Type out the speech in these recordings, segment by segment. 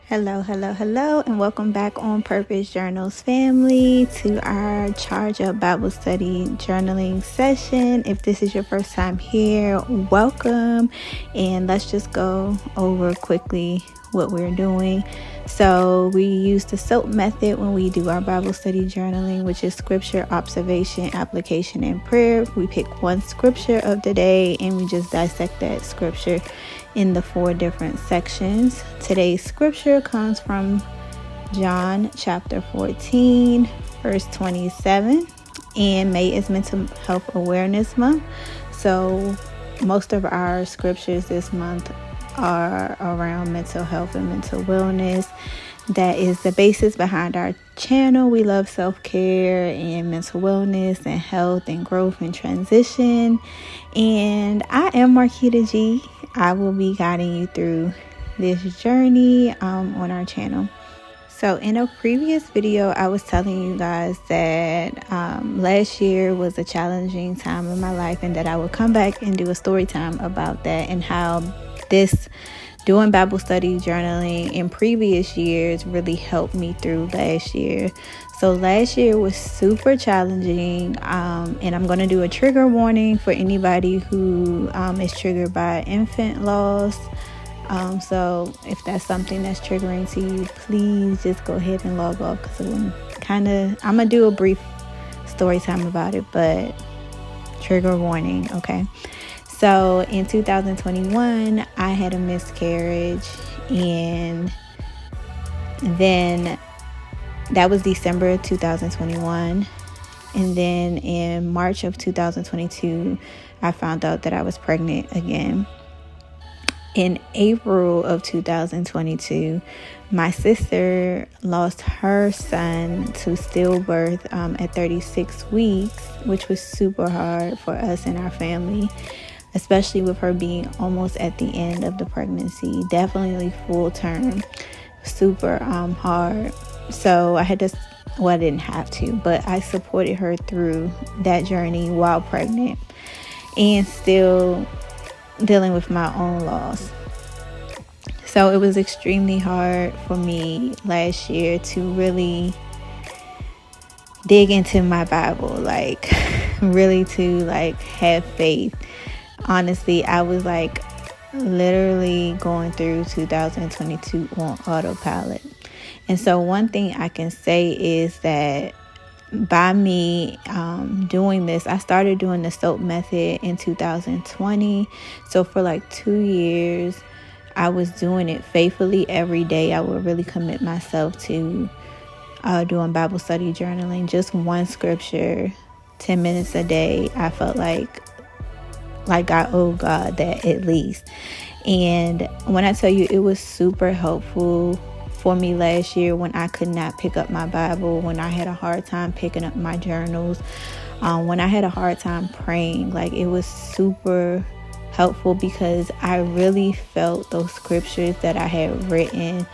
Hello, hello, hello, and welcome back on Purpose Journals family to our Charge Up Bible Study journaling session. If this is your first time here, welcome, and let's just go over quickly what we're doing. So we use the SOAP method when we do our Bible study journaling, which is scripture, observation, application, and prayer. We pick one scripture of the day and we just dissect that scripture in the 4 different sections. Today's scripture comes from John chapter 14, verse 27. And May is Mental Health Awareness Month. So most of our scriptures this month are around mental health and mental wellness. That is the basis behind our channel. We love self-care and mental wellness and health and growth and transition. And I am Marquita G. I will be guiding you through this journey on our channel. So in a previous video, I was telling you guys that last year was a challenging time in my life and that I would come back and do a story time about that and how this doing Bible study journaling in previous years really helped me through last year. So last year was super challenging, and I'm going to do a trigger warning for anybody who is triggered by infant loss. So if that's something that's triggering to you, please just go ahead and log off, because I'm going to do a brief story time about it, but trigger warning, okay? So in 2021, I had a miscarriage, and then that was December 2021. And then in March of 2022, I found out that I was pregnant again. In April of 2022, my sister lost her son to stillbirth at 36 weeks, which was super hard for us and our family, especially with her being almost at the end of the pregnancy, definitely full term, super hard. So I didn't have to, but I supported her through that journey while pregnant and still dealing with my own loss. So it was extremely hard for me last year to really dig into my Bible, like really to have faith. Honestly, I was literally going through 2022 on autopilot. And so one thing I can say is that by me doing this, I started doing the SOAP method in 2020. So for 2 years, I was doing it faithfully every day. I would really commit myself to doing Bible study journaling, just one scripture, 10 minutes a day. I felt like I owe God that at least. And when I tell you, it was super helpful for me last year when I could not pick up my Bible, when I had a hard time picking up my journals, when I had a hard time praying. It was super helpful because I really felt those scriptures that I had written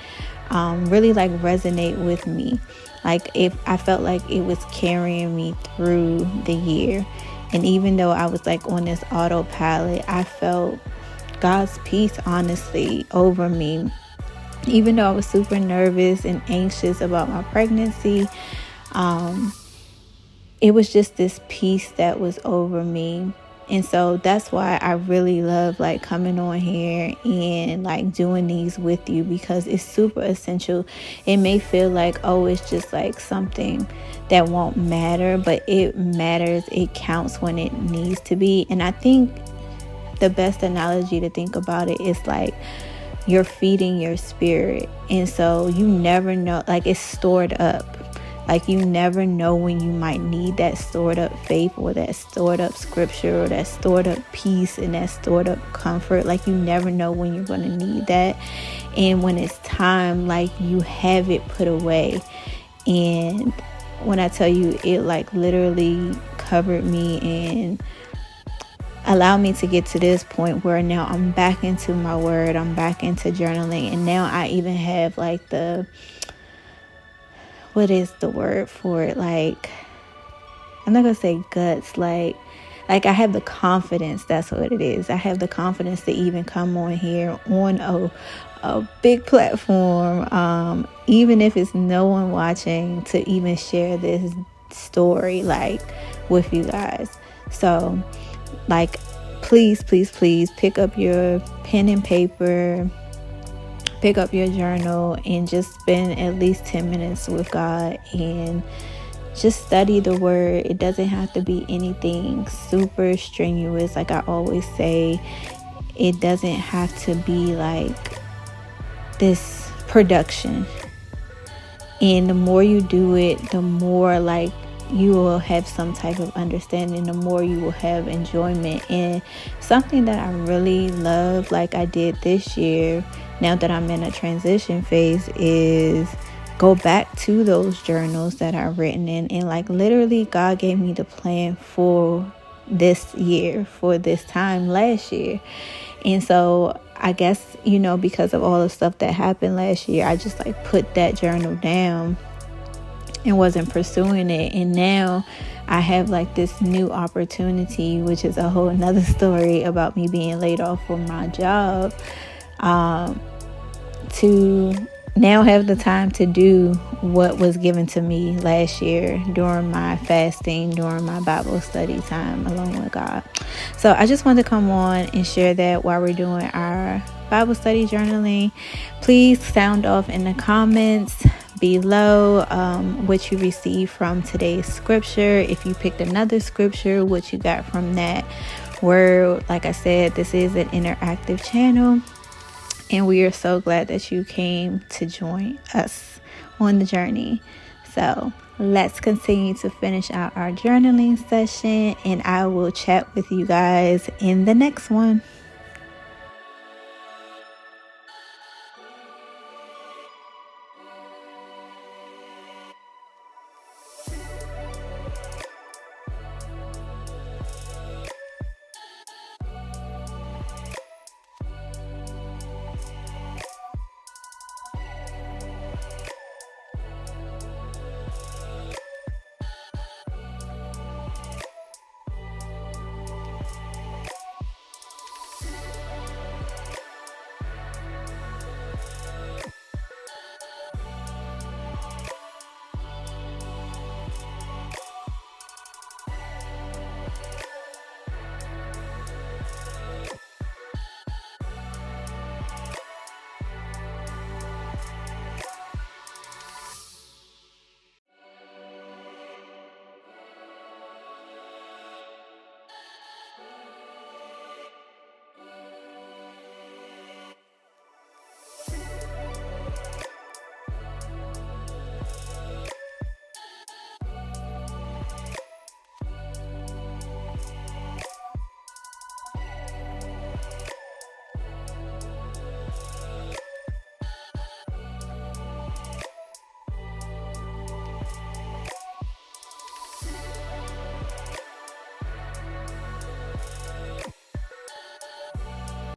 really resonate with me. If I felt like it was carrying me through the year. And even though I was on this autopilot, I felt God's peace, honestly, over me. Even though I was super nervous and anxious about my pregnancy, it was just this peace that was over me. And so that's why I really love coming on here and doing these with you, because it's super essential. It may feel it's just something that won't matter, but it matters. It counts when it needs to be. And I think the best analogy to think about it is you're feeding your spirit. And so you never know, it's stored up. You never know when you might need that stored up faith or that stored up scripture or that stored up peace and that stored up comfort. You never know when you're going to need that. And when it's time, you have it put away. And when I tell you, it literally covered me and allowed me to get to this point where now I'm back into my word. I'm back into journaling. And now I even have what is the word for it? I'm not gonna say guts. Like, I have the confidence. That's what it is. I have the confidence to even come on here on a big platform, even if it's no one watching, to even share this story like with you guys. So like, please pick up your pen and paper, pick up your journal, and just spend at least 10 minutes with God and just study the word. It doesn't have to be anything super strenuous. Like I always say, it doesn't have to be like this production. And the more you do it, the more like you will have some type of understanding, the more you will have enjoyment. And something that I really love, like I did this year, now that I'm in a transition phase, is go back to those journals that I've written in. And like literally God gave me the plan for this year, for this time last year. And so I guess, because of all the stuff that happened last year, I just like put that journal down and wasn't pursuing it. And now I have like this new opportunity, which is a whole nother story about me being laid off from my job, to now have the time to do what was given to me last year during my fasting, during my Bible study time along with God. So I just wanted to come on and share that while we're doing our Bible study journaling. Please sound off in the comments below what you received from today's scripture. If you picked another scripture, what you got from that word. Like I said, this is an interactive channel, and we are so glad that you came to join us on the journey. So let's continue to finish out our journaling session, and I will chat with you guys in the next one.